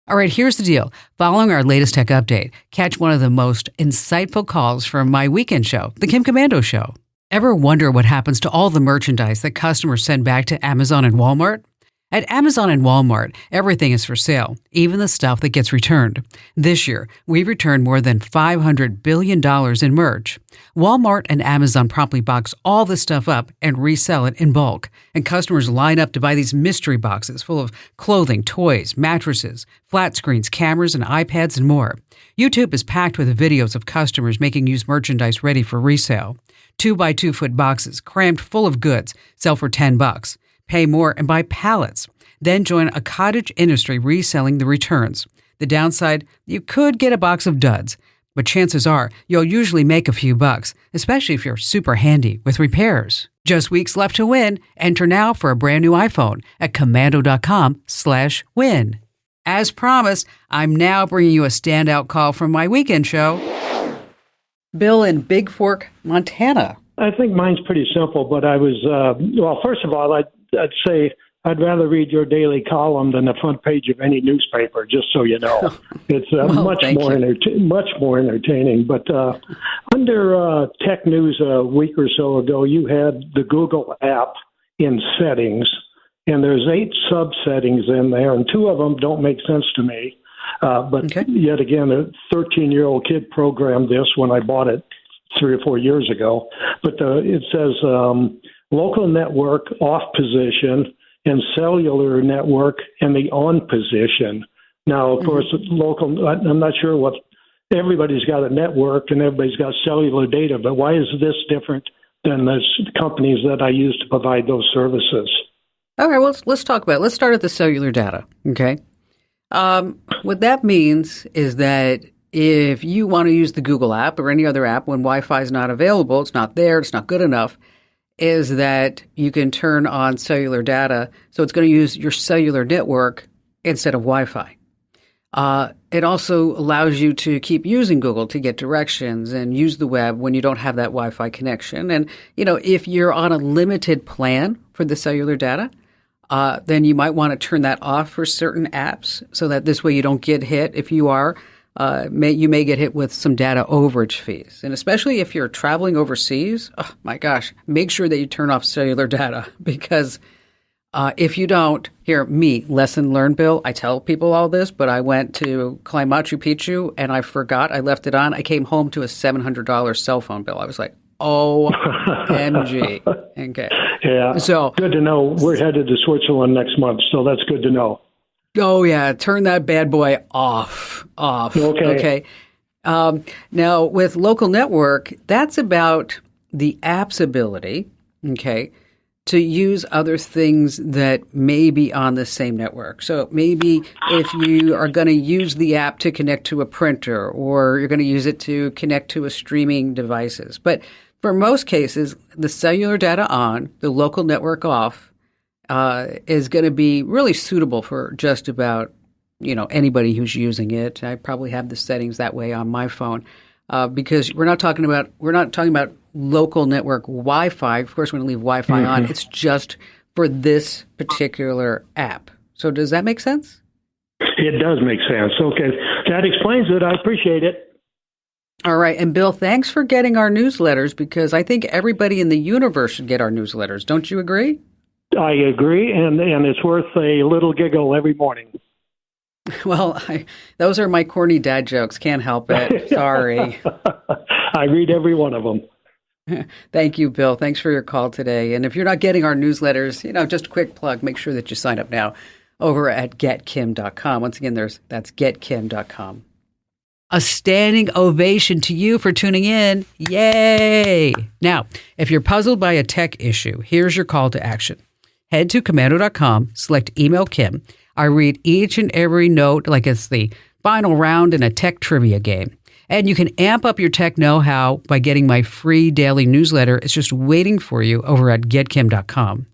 All right, here's the deal. Following our latest tech update, catch one of the most insightful calls from my weekend show, The Kim Komando Show. Ever wonder what happens to all the merchandise that customers send back to Amazon and Walmart? At Amazon and Walmart, everything is for sale, even the stuff that gets returned. This year, we returned more than $500 billion in merch. Walmart and Amazon promptly box all this stuff up and resell it in bulk. And customers line up to buy these mystery boxes full of clothing, toys, mattresses, flat screens, cameras, and iPads, and more. YouTube is packed with videos of customers making used merchandise ready for resale. 2x2 foot boxes crammed full of goods sell for $10. Pay more and buy pallets. Then join a cottage industry reselling the returns. The downside, you could get a box of duds, but chances are you'll usually make a few bucks, especially if you're super handy with repairs. Just weeks left to win. Enter now for a brand new iPhone at komando.com/win. As promised, I'm now bringing you a standout call from my weekend show. Bill in Big Fork, Montana. I think mine's pretty simple, but I was, first of all, I'd say I'd rather read your daily column than the front page of any newspaper, just so you know. It's much more entertaining. But under tech news a week or so ago, you had the Google app in settings, and there's 8 sub-settings in there, and 2 of them don't make sense to me. Yet again, a 13-year-old kid programmed this when I bought it 3 or 4 years ago. But it says local network off position and cellular network in the on position. Now, of course, local, I'm not sure what, everybody's got a network and everybody's got cellular data, but why is this different than the companies that I use to provide those services? All right, well, let's talk about it. Let's start at the cellular data, okay? What that means is that if you want to use the Google app or any other app when Wi-Fi is not available, it's not there, it's not good enough, is that you can turn on cellular data. So it's going to use your cellular network instead of Wi-Fi. It also allows you to keep using Google to get directions and use the web when you don't have that Wi-Fi connection. And, you know, if you're on a limited plan for the cellular data, then you might want to turn that off for certain apps so that this way you don't get hit. If you are, you may get hit with some data overage fees. And especially if you're traveling overseas, oh my gosh, make sure that you turn off cellular data because if you don't, lesson learned, Bill, I tell people all this, but I went to climb Machu Picchu and I forgot, I left it on. I came home to a $700 cell phone bill. I was like, OMG. Okay. Yeah. So good to know. We're headed to Switzerland next month, so that's good to know. Oh, yeah. Turn that bad boy off. Okay. Now, with local network, that's about the app's ability, okay, to use other things that may be on the same network. So maybe if you are going to use the app to connect to a printer or you're going to use it to connect to a streaming devices. But for most cases, the cellular data on, the local network off, is going to be really suitable for just about, anybody who's using it. I probably have the settings that way on my phone because we're not talking about local network Wi-Fi. Of course, we're going to leave Wi-Fi on. It's just for this particular app. So does that make sense? It does make sense. Okay. That explains it. I appreciate it. All right. And Bill, thanks for getting our newsletters because I think everybody in the universe should get our newsletters. Don't you agree? I agree. And it's worth a little giggle every morning. Well, those are my corny dad jokes. Can't help it. Sorry. I read every one of them. Thank you, Bill. Thanks for your call today. And if you're not getting our newsletters, just a quick plug, make sure that you sign up now over at getkim.com. Once again, that's getkim.com. A standing ovation to you for tuning in. Yay! Now, if you're puzzled by a tech issue, here's your call to action. Head to komando.com, select Email Kim. I read each and every note like it's the final round in a tech trivia game. And you can amp up your tech know-how by getting my free daily newsletter. It's just waiting for you over at getkim.com.